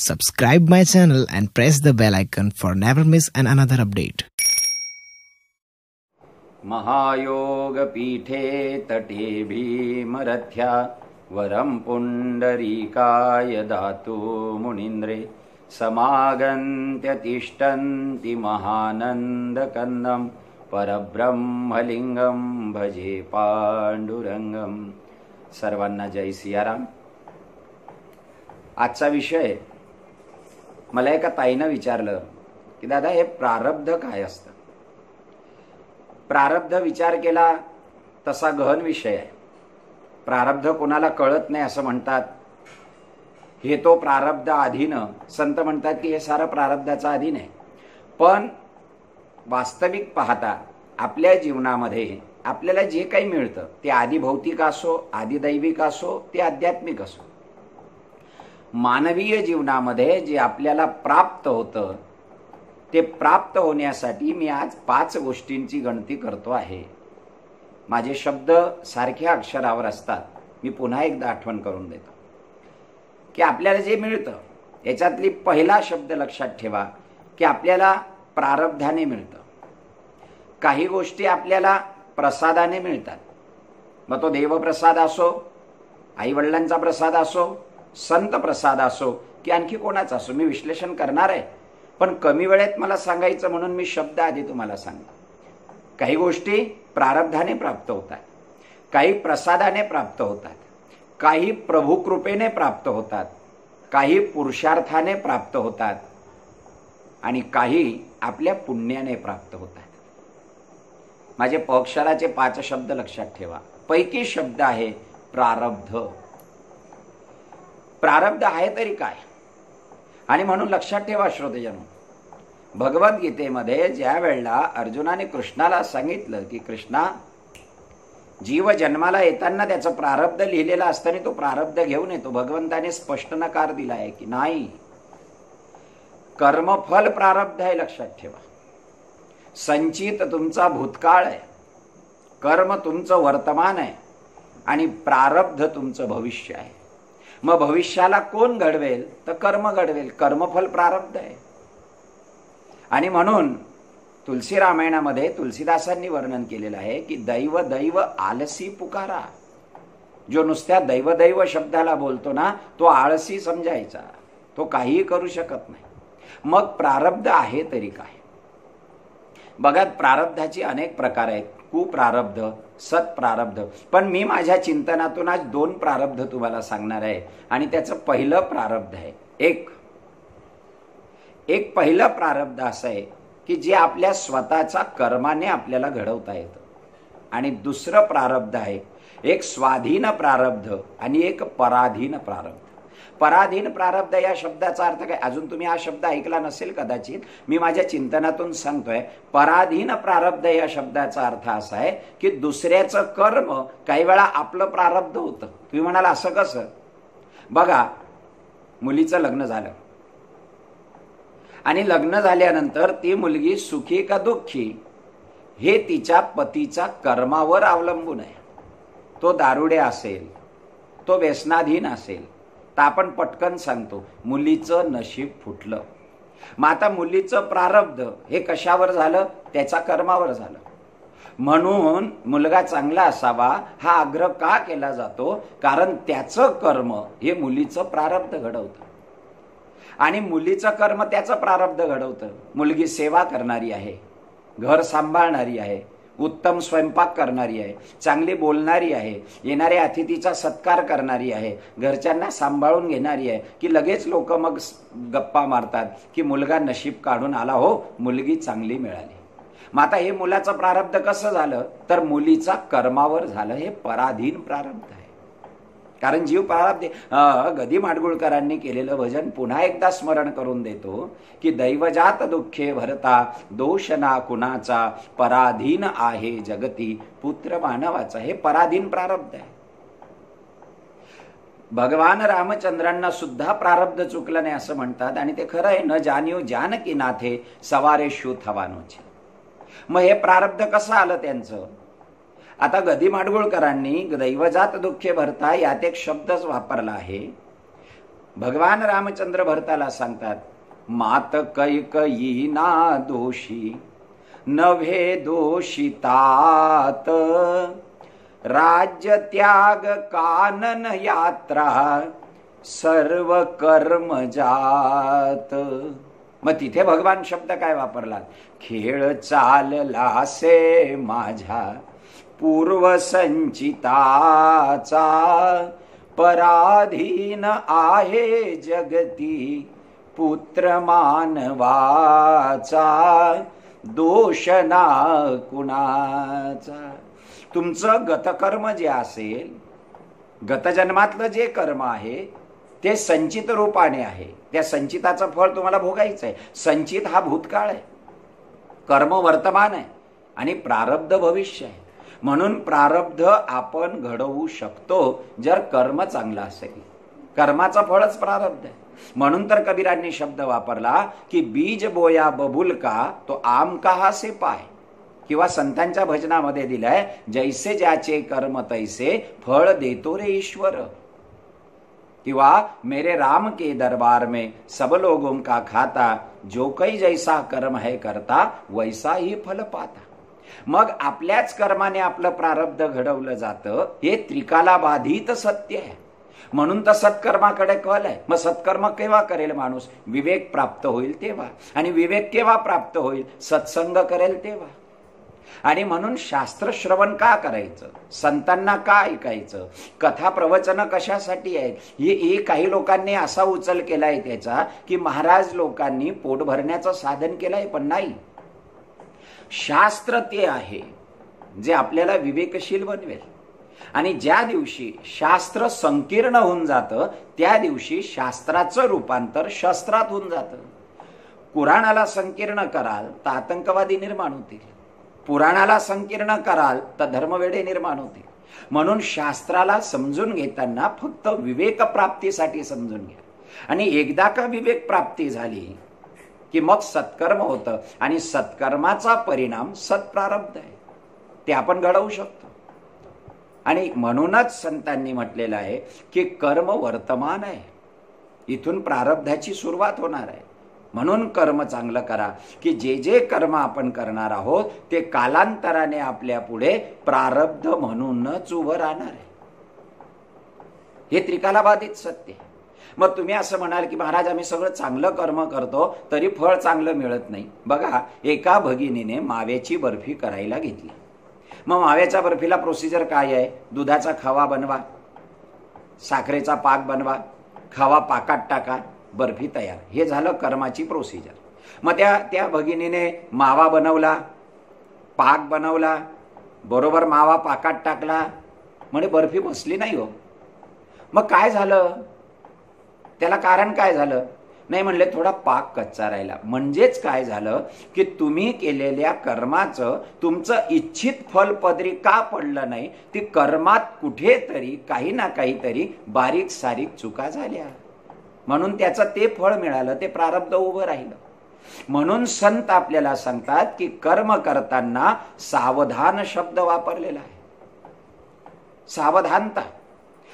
Subscribe my channel and press the bell icon for never miss another update. महायोगपीठे तटे भीमरथ्या वरं पुण्डरीकाय दातु मुनीन्द्रे समागन्त्यतिष्ठन्ति महानन्दकन्दं परब्रह्मलिंगं भजे पांडुरंगम. सर्वांना जय सियाराम. आजचा विषय मला एका ताईनं विचारलं की दादा हे प्रारब्ध काय असतं. प्रारब्ध विचार केला तसा गहन विषय आहे. प्रारब्ध कोणाला कळत नाही असं म्हणतात. हे तो प्रारब्ध अधीन, संत म्हणतात की हे सारं प्रारब्धाचा अधीन आहे. पण वास्तविक पाहता आपल्या जीवनामध्ये आपल्याला जे काही मिळतं ते आधी भौतिक असो, आधी दैविक असो, ते आध्यात्मिक असो, मानवीय जीवनामध्ये जे आपल्याला प्राप्त होतं ते प्राप्त होण्यासाठी मी आज 5 गोष्टींची गणती करतो आहे. माझे शब्द सारख्या अक्षरावर असतात. मी पुन्हा एकदा आठवण करून देतो की आपल्याला जे मिळतं याच्यातली पहिला शब्द लक्षात ठेवा की आपल्याला प्रारब्धाने मिळतं. काही गोष्टी आपल्याला प्रसादाने मिळतात. मग तो देवप्रसाद असो, आई वडिलांचा प्रसाद असो, संत प्रसाद असो की आणखी कोणाचा असो. मी विश्लेषण करणार आहे, पण कमी वेळेत मला सांगायचं म्हणून मी शब्द आधी तुम्हाला सांगतो. काही गोष्टी प्रारब्धाने प्राप्त होतात, काही प्रसादाने प्राप्त होतात, काही प्रभू कृपेने प्राप्त होतात, काही पुरुषार्थाने प्राप्त होतात आणि काही आपल्या पुण्याने प्राप्त होतात. माझे प अक्षराचे 5 शब्द लक्षात ठेवा. पैकी शब्द आहे प्रारब्ध. प्रारब्ध आहे तरी काय? आणि म्हणून लक्षात ठेवा श्रोतेजनो, भगवद्गीतेमध्ये ज्या वेळेला अर्जुनाने कृष्णाला सांगितलं की कृष्णा, जीव जन्माला येताना त्याचं प्रारब्ध लिहिलेलं असताना तो प्रारब्ध घेऊन येतो. भगवंताने स्पष्ट नकार दिला आहे की नाही, कर्मफल प्रारब्ध आहे. लक्षात ठेवा, संचित तुमचा भूतकाळ आहे, कर्म तुमचं वर्तमान आहे आणि प्रारब्ध तुमचं भविष्य आहे. मग भविष्याला कोण घडवेल तर कर्म घडवेल. कर्मफल प्रारब्ध आहे. आणि म्हणून तुलसी रामायणामध्ये तुलसीदासांनी वर्णन केलेलं आहे की दैव दैव आलसी पुकारा. जो नुसत्या दैव दैव शब्दाला बोलतो ना तो आळसी समजायचा, तो काहीही करू शकत नाही. मग प्रारब्ध आहे तरी काय? बघा, प्रारब्धाची अनेक प्रकार आहेत. कुप्रारब्ध, सत्प्रारब्ध. पण मी माझ्या चिंतनातून आज 2 प्रारब्ध तुम्हाला सांगणार आहे आणि त्याचं पहिलं प्रारब्ध आहे एक पहिलं प्रारब्ध असं आहे की जे आपल्या स्वतःच्या कर्माने आपल्याला घडवता येतं. आणि दुसरं प्रारब्ध आहे एक स्वाधीन प्रारब्ध आणि एक पराधीन प्रारब्ध. पराधीन प्रारब्ध या शब्दाचा अर्थ काय? अजून तुम्ही हा शब्द ऐकला नसेल कदाचित, मी माझ्या चिंतनातून सांगतोय. पराधीन प्रारब्ध या शब्दाचा अर्थ असा आहे की दुसऱ्याचं कर्म काही वेळा आपलं प्रारब्ध होतं. तुम्ही म्हणाल असं कसं? बघा, मुलीचं लग्न झालं आणि लग्न झाल्यानंतर ती मुलगी सुखी का दुःखी हे तिच्या पतीच्या कर्मावर अवलंबून आहे. तो दारुड्या असेल, तो व्यसनाधीन असेल तर आपण पटकन सांगतो मुलीचं नशीब फुटलं. मग आता मुलीचं प्रारब्ध हे कशावर झालं? त्याच्या कर्मावर झालं. म्हणून मुलगा चांगला असावा हा आग्रह का केला जातो? कारण त्याचं कर्म हे मुलीचं प्रारब्ध घडवतं आणि मुलीचं कर्म त्याचं प्रारब्ध घडवतं. मुलगी सेवा करणारी आहे, घर सांभाळणारी आहे, उत्तम स्वयंपाक करणारी आहे, चांगली बोलणारी आहे, येणाऱ्या अतिथीचा सत्कार करणारी आहे, घरच्यांना सांभाळून घेणारी आहे की लगेच लोक मग गप्पा मारतात की मुलगा नशीब काढून आला हो, मुलगी चांगली मिळाली. मग आता हे मुलाचं प्रारब्ध कसं झालं तर मुलीचा कर्मावर झालं. हे पराधीन प्रारब्ध आहे. कारण जीव प्रारब्ध. गदी माडगुळकरांनी केलेलं भजन पुन्हा एकदा स्मरण करून देतो की दैवजात दुःखे भरता दोष ना कुणाचा, पराधीन आहे जगती पुत्र मानवाचा. हे पराधीन प्रारब्ध आहे. भगवान रामचंद्रांना सुद्धा प्रारब्ध चुकलं नाही असं म्हणतात आणि ते खरं आहे. न जाणीव जानकी नाथे सवारे शू थवानोचे. मग हे प्रारब्ध कसं आलं त्यांचं? आता गदी माडगुळकरांनी दैवजात दुःखे भरता यात एक शब्दच वापरला आहे भगवान रामचंद्र भरताला सांगतात, मात कैकयी ना दोषी नव्हे दोषितात, राज्य त्याग कानन यात्रा सर्व कर्म जात. मग तिथे भगवान शब्द काय वापरला? खेळ चाललासे माझ्या पूर्व संचिताचा, पराधीन आहे जगती पुत्र मानवाचा, दोष ना कुणाचा. तुमचं गतकर्म जे असेल, गतजन्मातलं जे कर्म आहे ते संचित रूपाने आहे. त्या संचिताचं फळ तुम्हाला भोगायचं आहे. संचित हा भूतकाळ आहे, कर्म वर्तमान आहे आणि प्रारब्ध भविष्य आहे. म्हणून प्रारब्ध आपण घडवू शकतो जर कर्म चांगला असेल. कर्माचं फळच प्रारब्ध आहे. म्हणून तर कबीरांनी शब्द वापरला की बीज बोया बबुल का तो आम कहा से पाय. किंवा संतांच्या भजनामध्ये दिलाय, जैसे ज्याचे कर्म तैसे फळ देतो रे ईश्वर. किंवा मेरे राम के दरबार में सब लोगों का खाता, जो काही जैसा कर्म है करता वैसा ही फल पाता. मग आपल्याच कर्माने आपलं प्रारब्ध घडवलं जातं, हे त्रिकालाबाधित सत्य आहे. म्हणून तर सत्कर्माकडे कल आहे. मग सत्कर्म केव्हा करेल माणूस? विवेक प्राप्त होईल तेव्हा. आणि विवेक केव्हा प्राप्त होईल? सत्संग करेल तेव्हा. आणि म्हणून शास्त्र श्रवण का करायचं? संतांना का ऐकायचं? कथा प्रवचन कशासाठी आहेत? हे काही लोकांनी असा उचल केलाय त्याचा की महाराज लोकांनी पोट भरण्याचं साधन केलंय. पण नाही, शास्त्र ते आहे जे आपल्याला विवेकशील बनवेल. आणि ज्या दिवशी शास्त्र संकीर्ण होऊन जातं त्या दिवशी शास्त्राचं रूपांतर शस्त्रात होऊन जातं. कुराणाला संकीर्ण कराल तर आतंकवादी निर्माण होतील, पुराणाला संकीर्ण कराल तर धर्मवेडे निर्माण होतील. म्हणून शास्त्राला समजून घेताना फक्त विवेक प्राप्तीसाठी समजून घ्या. आणि एकदा का विवेक प्राप्ती झाली की मग सत्कर्म होतं. आणि सत्कर्माचा परिणाम सत्प्रारब्ध आहे, ते आपण घडवू शकतो. आणि म्हणूनच संतांनी म्हटलेलं आहे की कर्म वर्तमान आहे, इथून प्रारब्धाची सुरुवात होणार आहे. म्हणून कर्म चांगलं करा की जे जे कर्म आपण करणार आहोत ते कालांतराने आपल्या पुढे प्रारब्ध म्हणूनच उभं राहणार आहे. हे त्रिकालाबाधित सत्य. मग तुम्ही असं म्हणाल की महाराज आम्ही सगळं चांगलं कर्म करतो तरी फळ चांगलं मिळत नाही. बघा, एका भगिनीने माव्याची बर्फी करायला घेतली. मग माव्याच्या बर्फीला प्रोसिजर काय आहे? दुधाचा खवा बनवा, साखरेचा पाक बनवा, खवा पाकात टाका, बर्फी तयार. हे झालं कर्माची प्रोसिजर. मग त्या भगिनीने मावा बनवला, पाक बनवला, बरोबर मावा पाकात टाकला, म्हणे बर्फी बसली नाही हो. मग काय झालं? त्याला कारण काय झालं? नाही म्हणले थोडा पाक कच्चा राहिला. म्हणजेच काय झालं की तुम्ही केलेल्या कर्माचं तुमचं इच्छित फल पदरी का पडलं नाही? ती कर्मात कुठेतरी काही ना काहीतरी बारीक सारीक चुका झाल्या, म्हणून त्याचं ते फळ मिळालं, ते प्रारब्ध उभं राहिलं. म्हणून संत आपल्याला सांगतात की कर्म करताना सावधान शब्द वापरलेला आहे, सावधानता.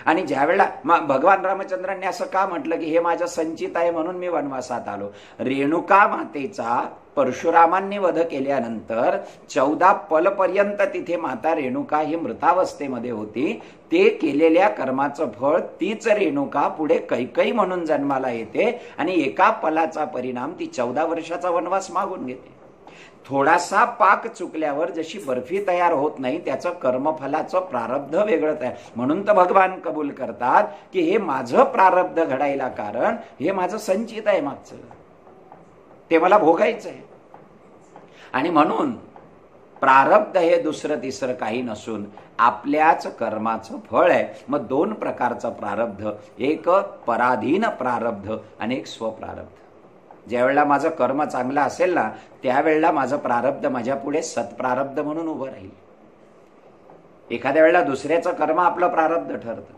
आणि ज्यावेळेला भगवान रामचंद्रांनी असं का म्हटलं की हे माझं संचित आहे म्हणून मी वनवासात आलो? रेणुका मातेचा परशुरामांनी वध केल्यानंतर 14 पलपर्यंत तिथे माता रेणुका ही मृतावस्थेमध्ये होती. ते केलेल्या कर्माचं फळ तीच रेणुका पुढे कैकई म्हणून जन्माला येते आणि एका पलाचा परिणाम ती 14 वर्षाचा वनवास मागून घेते. थोडासा पाक चुकल्यावर जशी बर्फी तयार होत नाही, त्याचं कर्मफलाचं प्रारब्ध वेगळंच आहे. म्हणून तर भगवान कबूल करतात की हे माझं प्रारब्ध घडायला कारण हे माझं संचित आहे मागचं, ते मला भोगायचं आहे. आणि म्हणून प्रारब्ध हे दुसरं तिसरं काही नसून आपल्याच कर्माचं फळ आहे. मग 2 प्रकारचं प्रारब्ध, एक पराधीन प्रारब्ध आणि एक स्वप्रारब्ध. ज्यावेळेला माझं कर्म चांगलं असेल ना, त्यावेळेला माझं प्रारब्ध माझ्या पुढे सत्प्रारब्ध म्हणून उभं राहील. एखाद्या वेळेला दुसऱ्याचं कर्म आपलं प्रारब्ध ठरतं.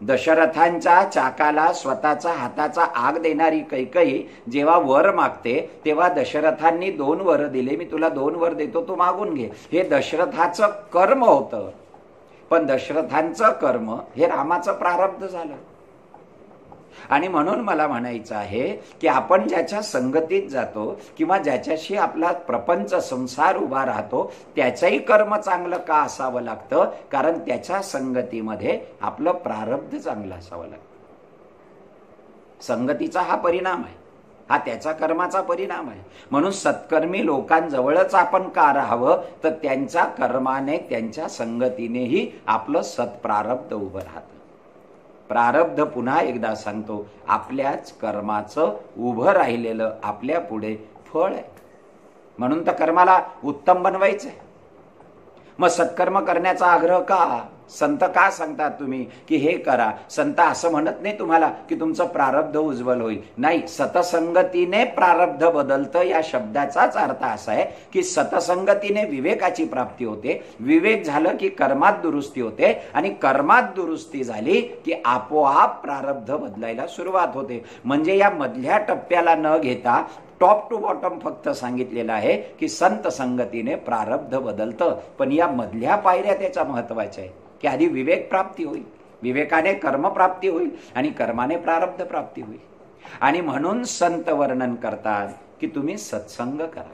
दशरथांच्या चाकाला स्वतःचा हाताचा आग देणारी कैकई जेव्हा वर मागते तेव्हा दशरथांनी 2 वर दिले. मी तुला 2 वर देतो, तू मागून घे. हे दशरथाचं कर्म होतं, पण दशरथांचं कर्म हे रामाचं प्रारब्ध झालं. आणि म्हणून मला म्हणायचं आहे की आपण ज्याच्या संगतीत जातो किंवा ज्याच्याशी आपला प्रपंच संसार उभा राहतो त्याचंही कर्म चांगलं का असावं लागतं? कारण त्याच्या संगतीमध्ये आपलं प्रारब्ध चांगलं असावं लागतं. संगतीचा हा परिणाम आहे, हा त्याच्या कर्माचा परिणाम आहे. म्हणून सत्कर्मी लोकांजवळच आपण का राहावं? तर त्यांच्या कर्माने त्यांच्या संगतीनेही आपलं सत्प्रारब्ध उभं राहतं. प्रारब्ध पुन्हा एकदा सांगतो, आपल्याच कर्माचं उभं राहिलेलं आपल्या पुढे फळ आहे. म्हणून तर कर्माला उत्तम बनवायचंय. मग सत्कर्म करण्याचा आग्रह का? संत का सांगतात तुम्ही की हे करा? संत असं म्हणत नाही तुम्हाला की तुमचं प्रारब्ध उज्ज्वल होईल. नाही, सतसंगतीने प्रारब्ध बदलतं या शब्दाचाच अर्थ असा आहे की सतसंगतीने विवेकाची प्राप्ती होते. विवेक झालं की कर्मात दुरुस्ती होते आणि कर्मात दुरुस्ती झाली की आपोआप प्रारब्ध बदलायला सुरुवात होते. म्हणजे या मधल्या टप्प्याला न घेता टॉप टू बॉटम फक्त सांगितलेलं आहे की संत संगतीने प्रारब्ध बदलतं. पण या मधल्या पायऱ्या त्याच्या महत्वाच्या आहे की आधी विवेक प्राप्ती होईल, विवेकाने कर्म प्राप्ती होईल आणि कर्माने प्रारब्ध प्राप्ती होईल. आणि म्हणून संत वर्णन करतात की तुम्ही सत्संग करा.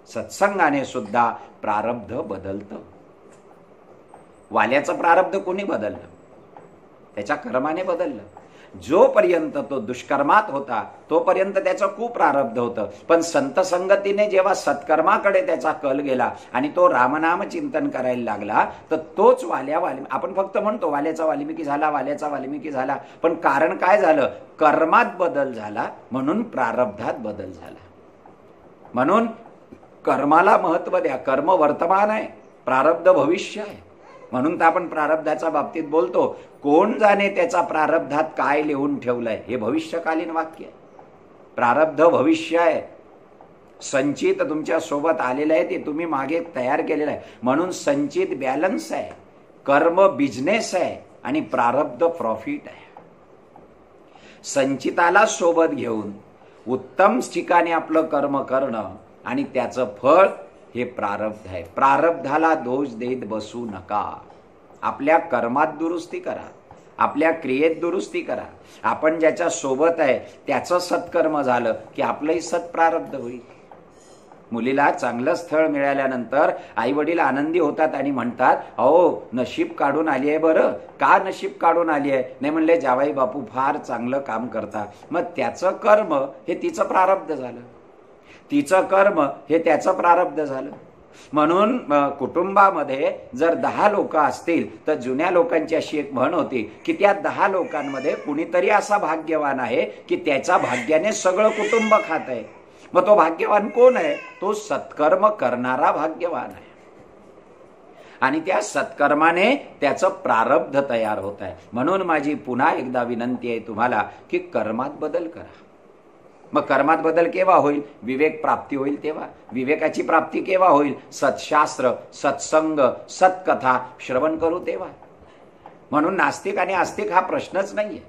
सत्संगाने सुद्धा प्रारब्ध बदलतं. वाल्याचं प्रारब्ध कोणी बदललं? त्याच्या कर्माने बदललं. जोपर्यंत तो दुष्कर्मात होता तोपर्यंत त्याचं खूप प्रारब्ध होतं. पण संत संगतीने जेव्हा सत्कर्माकडे त्याचा कल गेला आणि तो रामनाम चिंतन करायला लागला तर तोच आपण फक्त म्हणतो वाल्याचा वाल्मिकी झाला, वाल्याचा वाल्मिकी झाला. पण कारण काय झालं? कर्मात बदल झाला म्हणून प्रारब्धात बदल झाला. म्हणून कर्माला महत्व द्या. कर्म वर्तमान आहे, प्रारब्ध भविष्य आहे. म्हणून तर आपण प्रारब्धाच्या बाबतीत बोलतो, कोण जाणे त्याचा प्रारब्धात काय लिहून ठेवलंय, हे भविष्यकालीन वाक्य आहे. प्रारब्ध भविष्य आहे, संचित तुमच्या सोबत आलेलं आहे, ते तुम्ही मागे तयार केलेलं आहे. म्हणून संचित बॅलन्स आहे, कर्म बिझनेस आहे आणि प्रारब्ध प्रॉफिट आहे. संचिताला सोबत घेऊन उत्तम ठिकाणी आपलं कर्म करणं आणि त्याचं फळ हे प्रारब्ध आहे. प्रारब्धाला दोष देत बसू नका. आपल्या कर्मात दुरुस्ती करा, आपल्या क्रियेत दुरुस्ती करा. आपण ज्याच्या सोबत आहे त्याचं सत्कर्म झालं की आपलंही सत्प्रारब्ध होईल. मुलीला चांगलं स्थळ मिळाल्यानंतर आई वडील आनंदी होतात आणि म्हणतात, अहो नशीब काढून आली आहे. बरं, का नशीब काढून आली आहे? नाही म्हणले, जावाई बापू फार चांगलं काम करतात. मग त्याचं कर्म हे तिचं प्रारब्ध झालं, तिचं कर्म हे त्याचं प्रारब्ध झालं. म्हणून कुटुंबामध्ये जर 10 लोक असतील तर जुन्या लोकांची अशी एक म्हण होती की त्या 10 लोकांमध्ये कुणीतरी असा भाग्यवान आहे की त्याच्या भाग्याने सगळं कुटुंब खात आहे. मग तो भाग्यवान कोण आहे? तो सत्कर्म करणारा भाग्यवान आहे. आणि त्या सत्कर्माने त्याचं प्रारब्ध तयार होत आहे. म्हणून माझी पुन्हा एकदा विनंती आहे तुम्हाला की कर्मात बदल करा. मग कर्मात बदल केव्हा होईल? विवेक प्राप्ती होईल तेव्हा. विवेकाची प्राप्ती केव्हा होईल? सत्शास्त्र, सत्संग, सत्कथा श्रवण करू तेव्हा. म्हणून नास्तिक आणि आस्तिक हा प्रश्नच नाहीये.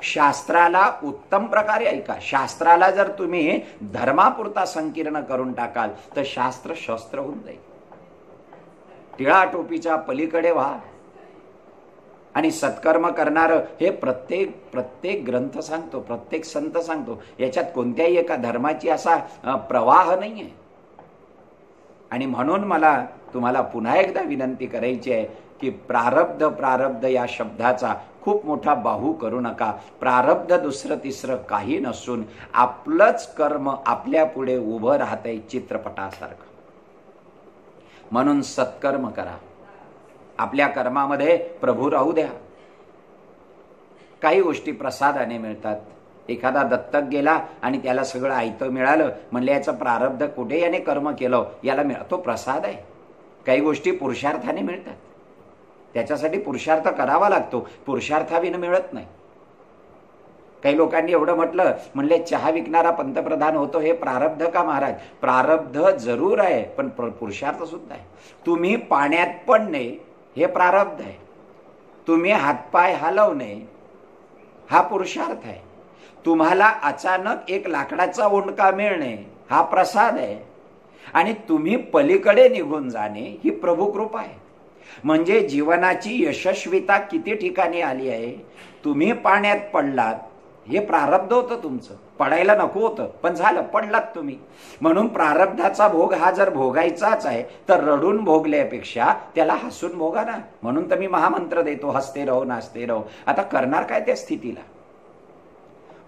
शास्त्राला उत्तम प्रकारे ऐका. शास्त्राला जर तुम्ही धर्मापुरता संकीर्ण करून टाकाल तर शास्त्र शस्त्र होऊन जाईल. टिळा टोपीच्या पलीकडे व्हा. आणि सत्कर्म करणारं हे प्रत्येक ग्रंथ सांगतो, प्रत्येक संत सांगतो. याच्यात कोणत्याही एका धर्माची असा प्रवाह नाहीये. आणि म्हणून मला तुम्हाला पुन्हा एकदा विनंती करायची आहे की प्रारब्ध या शब्दाचा खूप मोठा बाहू करू नका. प्रारब्ध दुसरं तिसरं काही नसून आपलंच कर्म आपल्या पुढे उभं राहतंय चित्रपटासारखं. म्हणून सत्कर्म करा. आपल्या कर्मामध्ये प्रभू राहू द्या. काही गोष्टी प्रसादाने मिळतात. एखादा दत्तक गेला आणि त्याला सगळं आयतं मिळालं, म्हणले याचं प्रारब्ध कुठे याने कर्म केलं याला तो प्रसाद आहे. काही गोष्टी पुरुषार्थाने मिळतात, त्याच्यासाठी पुरुषार्थ करावा लागतो, पुरुषार्थाविना मिळत नाही. काही लोकांनी एवढं म्हणले चहा विकणारा पंतप्रधान होतो, हे प्रारब्ध का महाराज? प्रारब्ध जरूर आहे पण पुरुषार्थ सुद्धा आहे. तुम्ही पाण्यात पडणे हे प्रारब्ध आहे, तुम्ही हातपाय हलवणे हा पुरुषार्थ आहे, तुम्हाला अचानक एक लाकडाचा ओंडका मिळणे हा प्रसाद आहे, आणि तुम्ही पलीकडे निघून जाणे ही प्रभू कृपा आहे. म्हणजे जीवनाची यशस्वीता किती ठिकाणी आली आहे. तुम्ही पाण्यात पडलात हे प्रारब्ध होतं तुमचं, पडायला नको होतं पण झालं, पडलात तुम्ही. म्हणून प्रारब्धाचा भोग हा जर भोगायचाच आहे तर रडून भोगल्यापेक्षा त्याला हसून भोगा ना. म्हणून तर मी महामंत्र देतो, हसते रहो नाचते रहो. आता करणार काय त्या स्थितीला?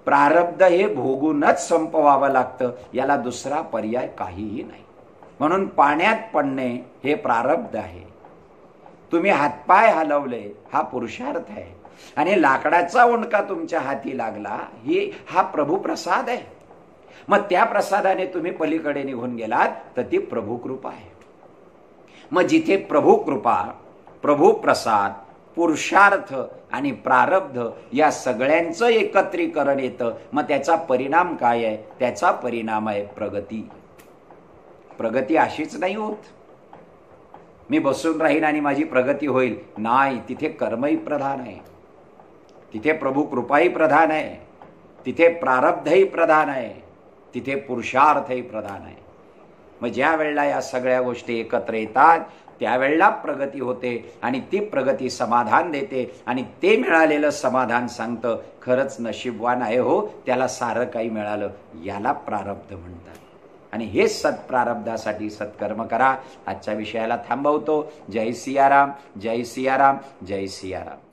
प्रारब्ध हे भोगूनच संपवावं लागतं, याला दुसरा पर्याय काहीही नाही. म्हणून पाण्यात पडणे हे प्रारब्ध आहे. तुम्ही हातपाय हलवले हा पुरुषार्थ आहे. आणि लाकडाचा ओंडका तुमच्या हाती लागला हा प्रभू प्रसाद आहे. मग त्या प्रसादाने तुम्ही पलीकडे निघून गेलात तर ती प्रभू कृपा आहे. मग जिथे प्रभू कृपा, प्रभू प्रसाद, पुरुषार्थ आणि प्रारब्ध या सगळ्यांचं एकत्रीकरण येतं, मग त्याचा परिणाम काय आहे? त्याचा परिणाम आहे प्रगती. प्रगती अशीच नाही होत, मी बसून राहीन आणि माझी प्रगती होईल, नाही. तिथे कर्मही प्रधान आहे, तिथे प्रभू कृपाही प्रधान आहे, तिथे प्रारब्धही प्रधान आहे, तिथे पुरुषार्थही प्रधान आहे. मग ज्या वेळेला या सगळ्या गोष्टी एकत्र येतात त्यावेळेला प्रगती होते आणि ती प्रगती समाधान देते. आणि ते मिळालेलं समाधान सांगतं खरंच नशीबवान आहे हो, त्याला सारं काही मिळालं. याला प्रारब्ध म्हणतात. आणि हे सत्प्रारब्धासाठी सत्कर्म करा. आजच्या विषयाला थांबवतो. जय सियाराम, जय सियाराम, जय सियाराम.